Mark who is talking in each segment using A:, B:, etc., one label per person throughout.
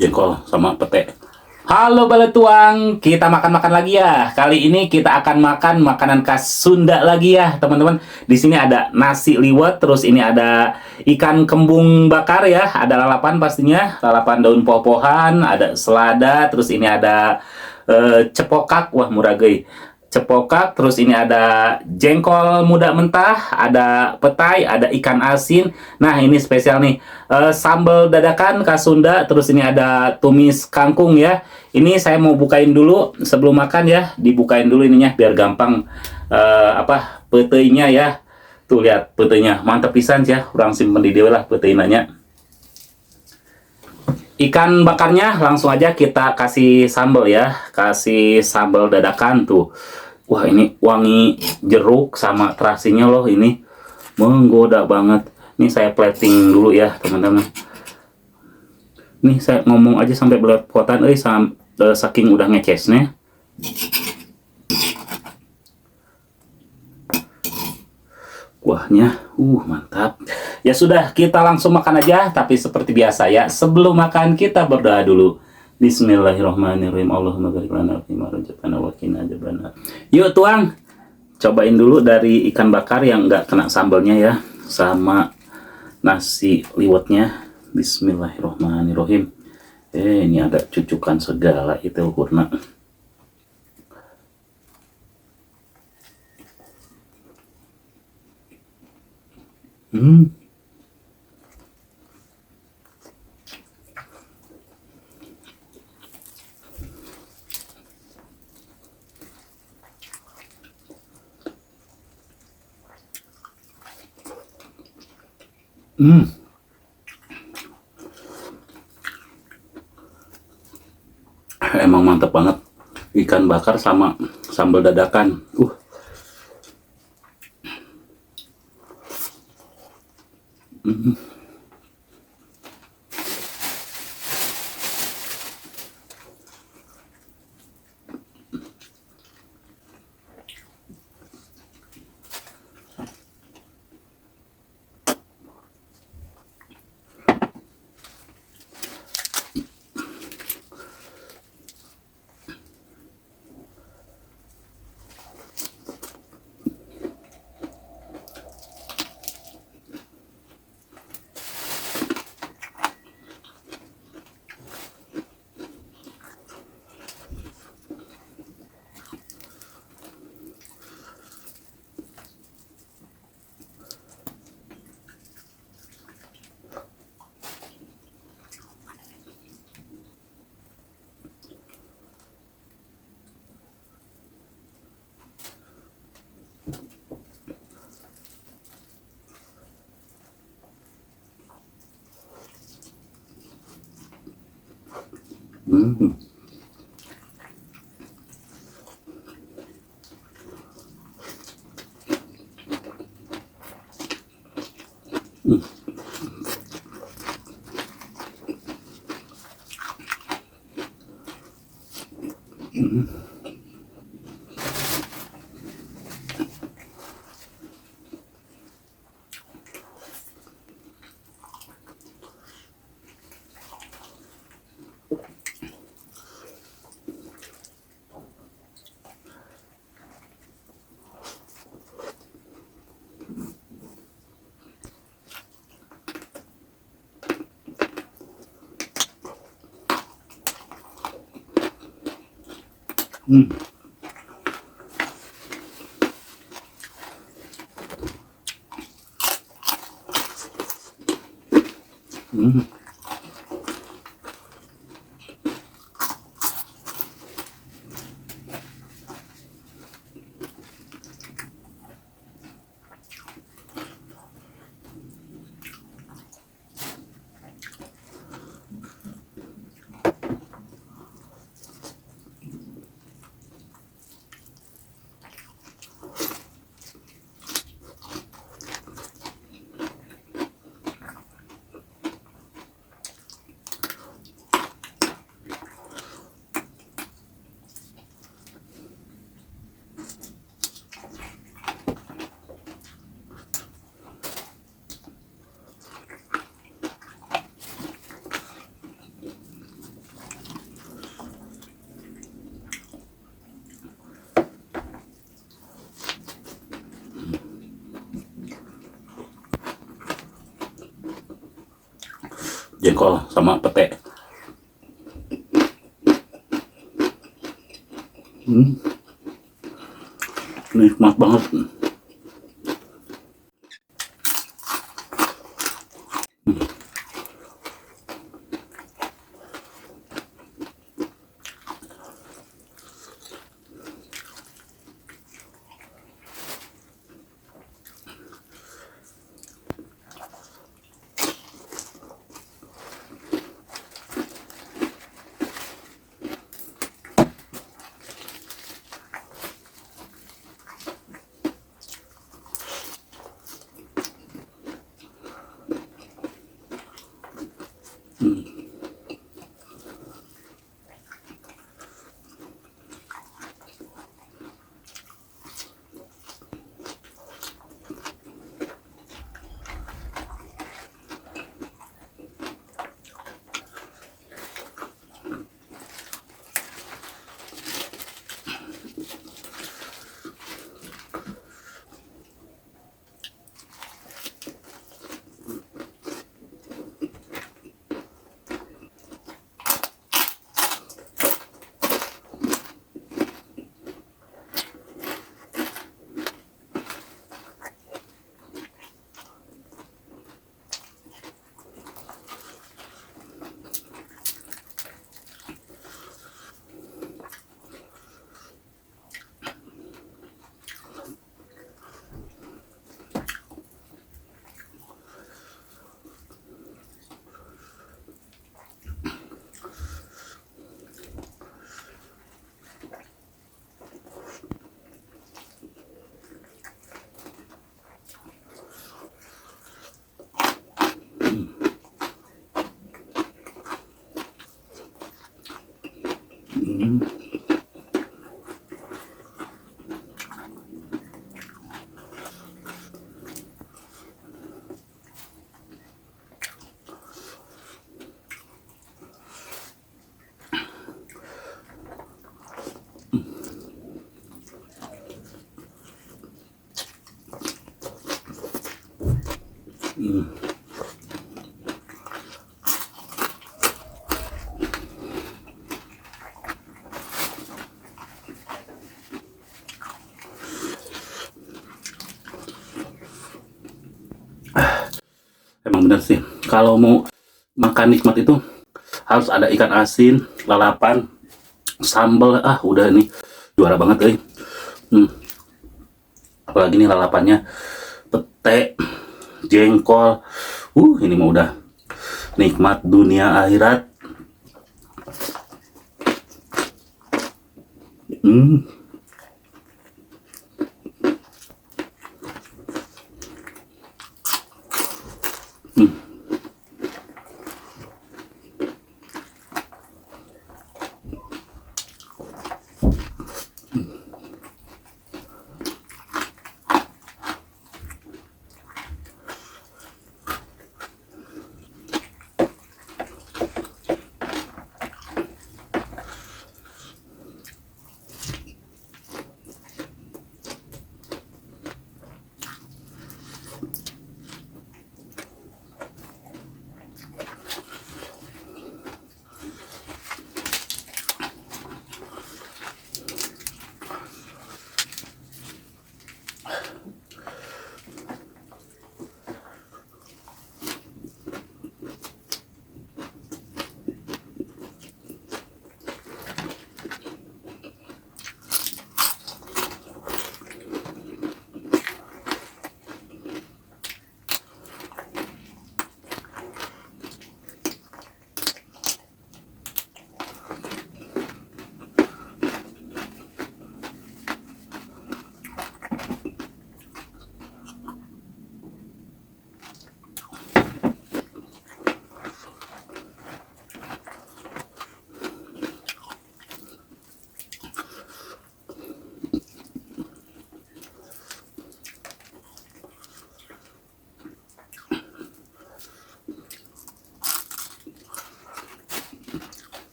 A: jengkol sama pete. Halo Baletuang, kita makan-makan lagi ya. Kali ini kita akan makan makanan khas Sunda lagi ya, teman-teman. Di sini ada nasi liwet, terus ini ada ikan kembung bakar ya, ada lalapan pastinya, lalapan daun poh-pohan, ada selada, terus ini ada cepokak, wah murah geuy. Cepokak, terus ini ada jengkol muda mentah, ada petai, ada ikan asin. Nah, ini spesial nih. Sambal dadakan khas Sunda, terus ini ada tumis kangkung ya. Ini saya mau bukain dulu sebelum makan ya. Dibukain dulu ininya biar gampang petainya ya. Tuh lihat petainya, mantep pisan ya. Urang simpen di dewe lah peteinanya. Ikan bakarnya langsung aja kita kasih sambal ya, kasih sambal dadakan tuh. Wah ini wangi jeruk sama terasinya loh, ini menggoda banget. Ini saya plating dulu ya teman-teman. Nih saya ngomong aja sampai belepotan, saking udah ngecesnya. Kuahnya, mantap. Ya sudah, kita langsung makan aja. Tapi seperti biasa ya, sebelum makan kita berdoa dulu. Bismillahirrahmanirrahim. Allahumma barik lana fima razaqtana wa qina adzabannar. Yuk tuang, cobain dulu dari ikan bakar yang nggak kena sambalnya ya, sama nasi liwetnya. Bismillahirrahmanirrahim. Ini ada cucukan segala itu kurna. Hmm. Emang mantep banget ikan bakar sama sambal dadakan. Hmm. Hmm. Hmm. jengkol sama pete. Nikmat banget. Emang bener sih, kalau mau makan nikmat itu harus ada ikan asin, lalapan, sambal. Udah ini juara banget, apalagi nih lalapannya, pete, jengkol. Ini mah udah nikmat dunia akhirat.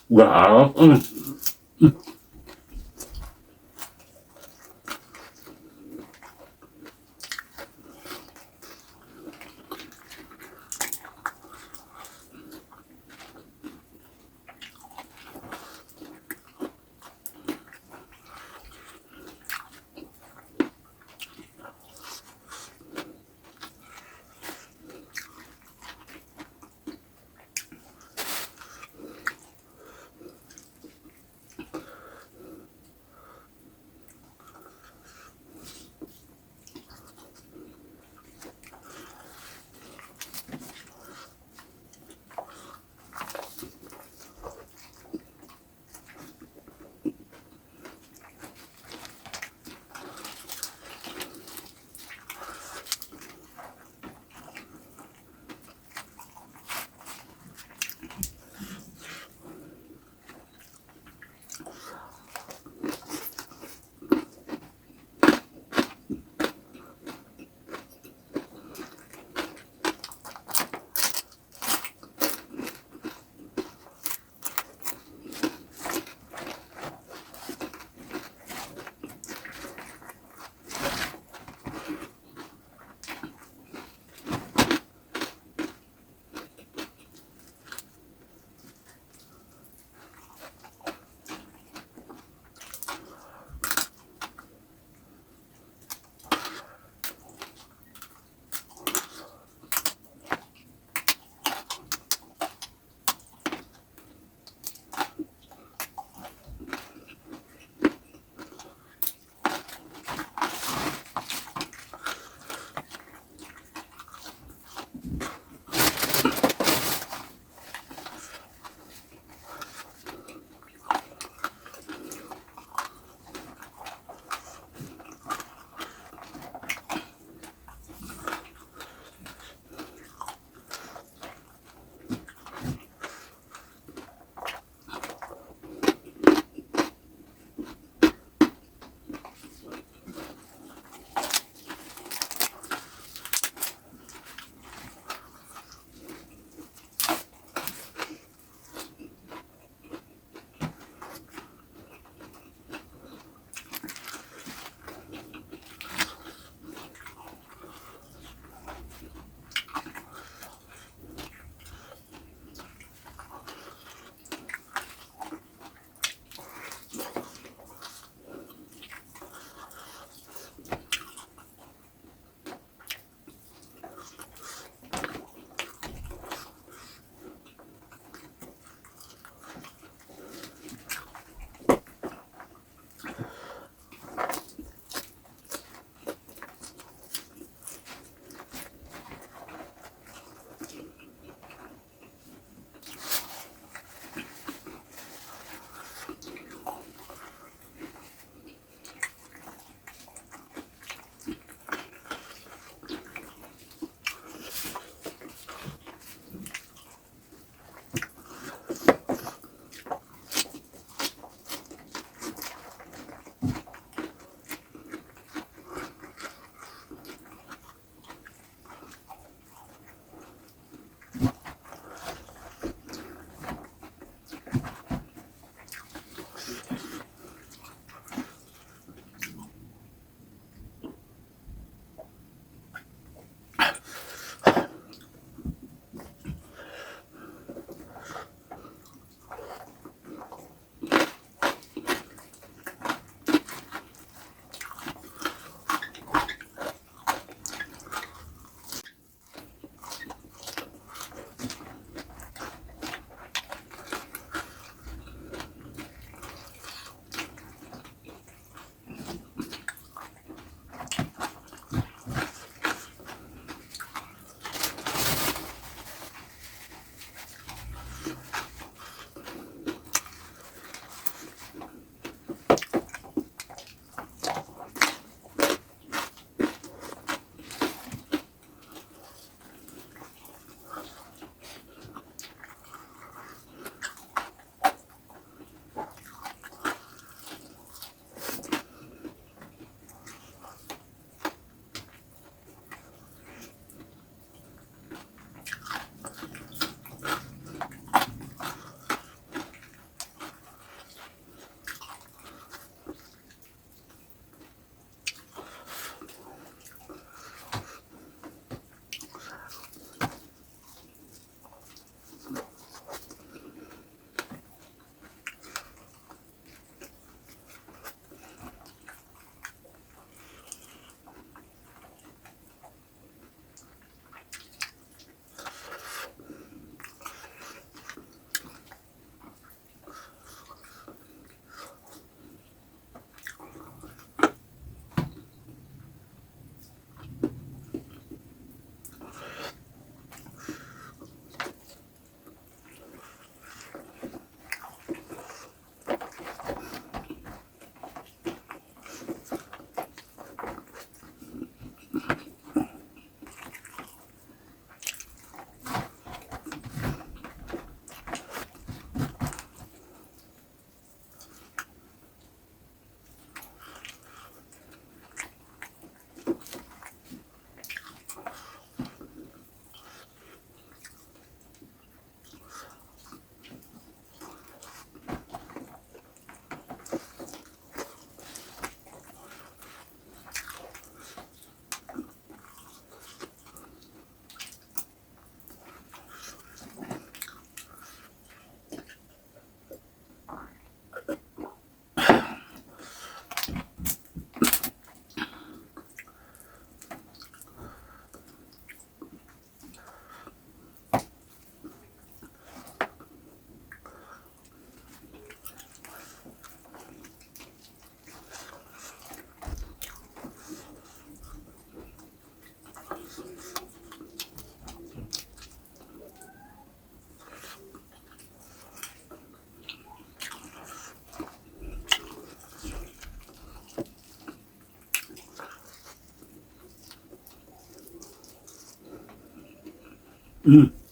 A: Wow. Hmm.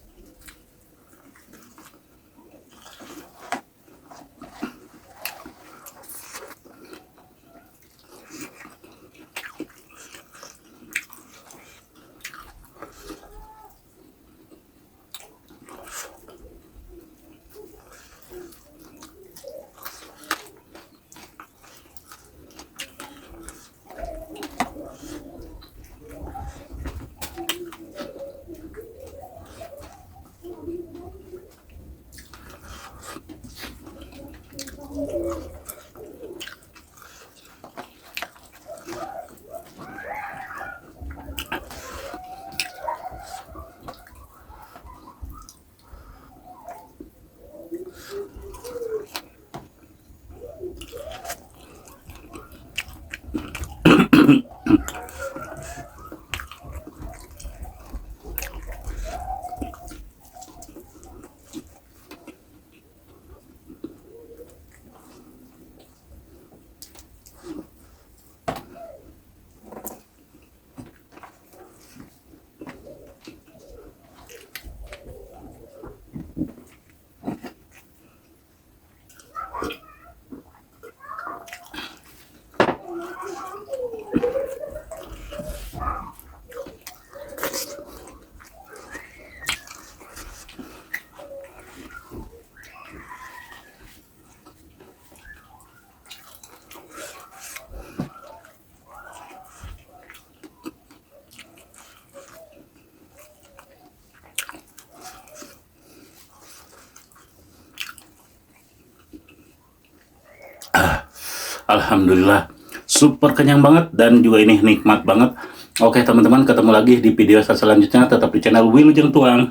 A: Alhamdulillah, super kenyang banget dan juga ini nikmat banget. Oke teman-teman, ketemu lagi di video selanjutnya, tetap di channel Wilujeng Tuang.